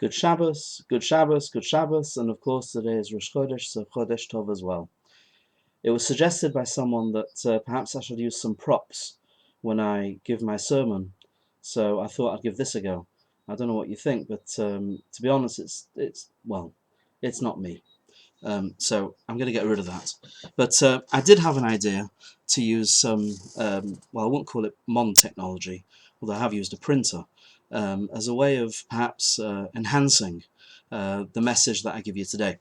Good Shabbos, good Shabbos, good Shabbos, and of course today is Rosh Chodesh, so Chodesh Tov as well. It was suggested by someone that perhaps I should use some props when I give my sermon, so I thought I'd give this a go. I don't know what you think, but to be honest, it's not me. So I'm going to get rid of that. But I did have an idea to use some, I won't call it modern technology, although I have used a printer, as a way of perhaps enhancing the message that I give you today.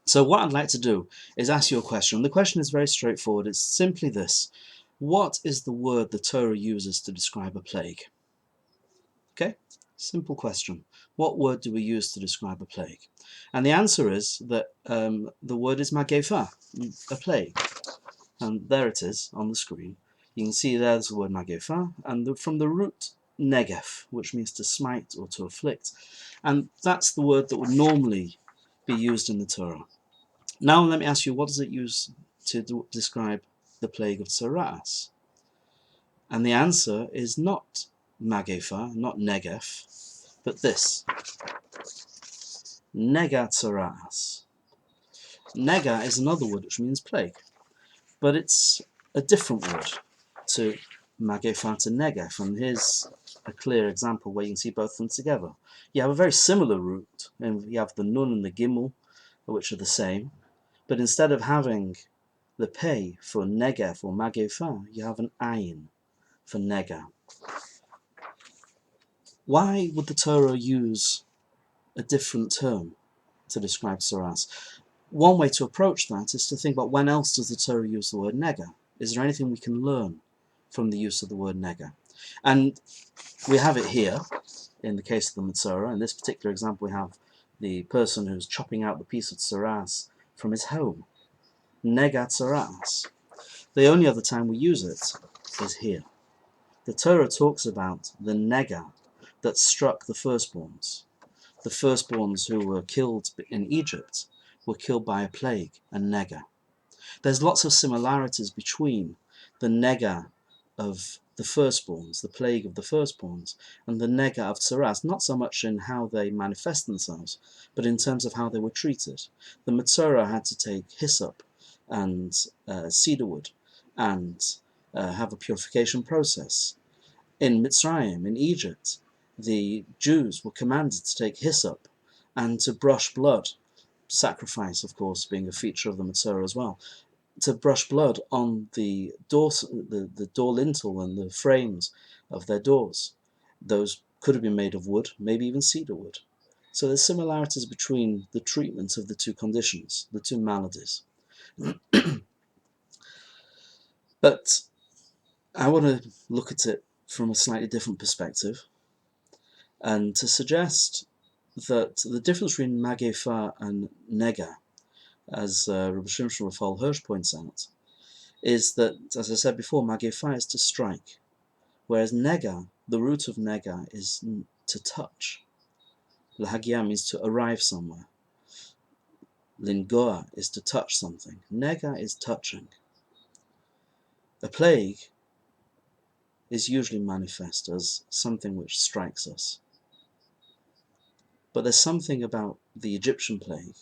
So what I'd like to do is ask you a question. The question is very straightforward. It's simply this. What is the word the Torah uses to describe a plague? Okay? Simple question. What word do we use to describe a plague? And the answer is that the word is magefa, a plague. And there it is on the screen. You can see there's the word magefa, and from the root negef, which means to smite or to afflict. And that's the word that would normally be used in the Torah. Now let me ask you, what does it use to describe the plague of Tzara'as? And the answer is not magefa, not negef, but this. Nega Tzara'as. Nega is another word which means plague, but it's a different word to magefa, to negef, and here's a clear example where you can see both of them together. You have a very similar root, and you have the nun and the gimel, which are the same, but instead of having the pei for negef or magefa, you have an ayin for nega. Why would the Torah use a different term to describe Tzara'as? One way to approach that is to think about when else does the Torah use the word nega? Is there anything we can learn from the use of the word nega? And we have it here, in the case of the Metzorah. In this particular example, we have the person who's chopping out the piece of Tzara'as from his home. Nega Tzara'as. The only other time we use it is here. The Torah talks about the nega that struck the firstborns. The firstborns who were killed in Egypt were killed by a plague, a nega. There's lots of similarities between the nega of the firstborns, the plague of the firstborns, and the nega of Tzara'as, not so much in how they manifest themselves, but in terms of how they were treated. The Metzorah had to take hyssop and cedarwood and have a purification process. In Mitzrayim, in Egypt, the Jews were commanded to take hyssop and to brush blood, sacrifice, of course, being a feature of the Metzorah as well, to brush blood on the door lintel and the frames of their doors. Those could have been made of wood, maybe even cedar wood. So there's similarities between the treatment of the two conditions, the two maladies. But I want to look at it from a slightly different perspective, and to suggest that the difference between magefa and nega, as Rabbi Shimshon Raphael Hirsch points out, is that, as I said before, magefa is to strike, whereas nega, the root of nega, is to touch. Lahagia means to arrive somewhere. Lingoa is to touch something. Nega is touching. A plague is usually manifest as something which strikes us. But there's something about the Egyptian plague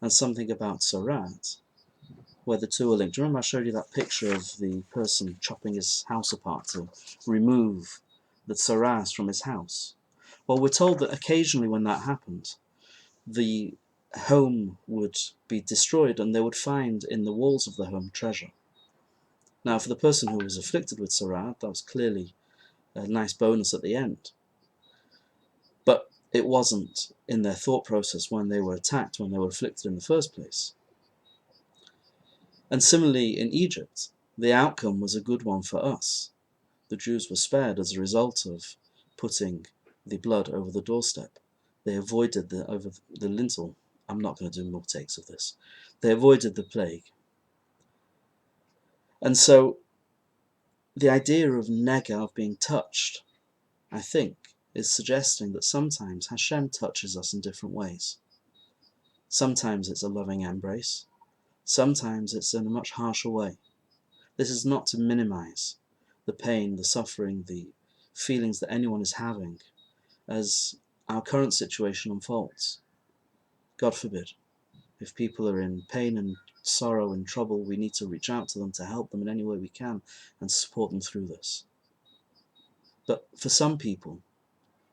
and something about Tzara'at where the two are linked. Do you remember I showed you that picture of the person chopping his house apart to remove the Tzara'as from his house? Well, we're told that occasionally when that happened, the home would be destroyed and they would find in the walls of the home treasure. Now, for the person who was afflicted with Tzara'at, that was clearly a nice bonus at the end. But it wasn't in their thought process when they were attacked, when they were afflicted in the first place. And similarly in Egypt, the outcome was a good one for us. The Jews were spared as a result of putting the blood over the doorstep. They avoided over the lintel. I'm not going to do more takes of this. They avoided the plague. And so the idea of nega, of being touched, I think, is suggesting that sometimes Hashem touches us in different ways. Sometimes it's a loving embrace. Sometimes it's in a much harsher way. This is not to minimize the pain, the suffering, the feelings that anyone is having as our current situation unfolds. God forbid. If people are in pain and sorrow and trouble, we need to reach out to them to help them in any way we can and support them through this. But for some people,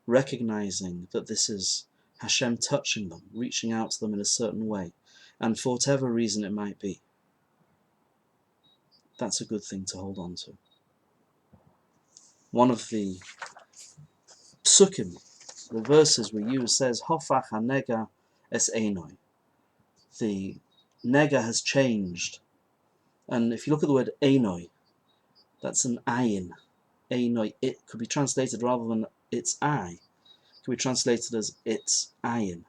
recognizing that this is Hashem touching them, reaching out to them in a certain way, and for whatever reason it might be, that's a good thing to hold on to. One of the psukim, the verses we use, says, Hofach hanega es einoi. The nega has changed. And if you look at the word einoi, that's an ayin. Einoi, it could be translated rather than its eye, it could be translated as its ayin.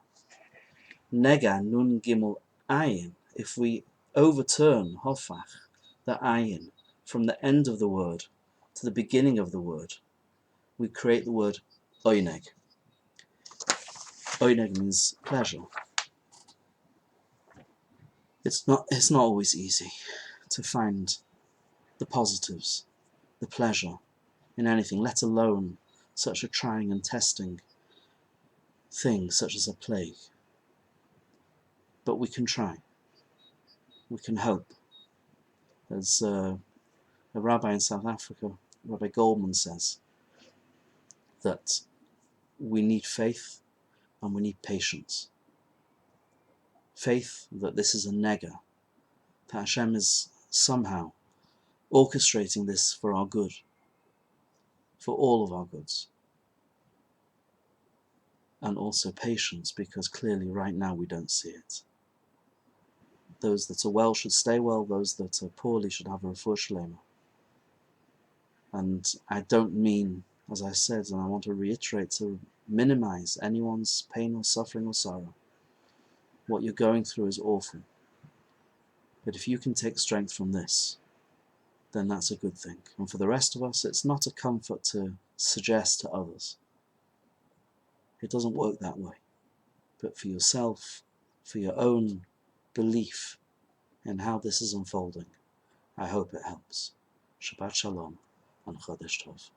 Nega nun gimel ayin. If we overturn hofach, the ayin, from the end of the word to the beginning of the word, we create the word oineg. Oineg means pleasure. It's not always easy to find the positives, the pleasure in anything, let alone such a trying and testing thing such as a plague. But we can try. We can hope. As a rabbi in South Africa, Rabbi Goldman, says that we need faith and we need patience. Faith that this is a nega, that Hashem is somehow orchestrating this for our good, for all of our goods. And also patience, because clearly right now we don't see it. Those that are well should stay well, those that are poorly should have a refuah shlema. And I don't mean, as I said, and I want to reiterate, to minimize anyone's pain or suffering or sorrow. What you're going through is awful. But if you can take strength from this, then that's a good thing. And for the rest of us, it's not a comfort to suggest to others. It doesn't work that way. But for yourself, for your own belief in how this is unfolding, I hope it helps. Shabbat shalom and Chodesh Tov.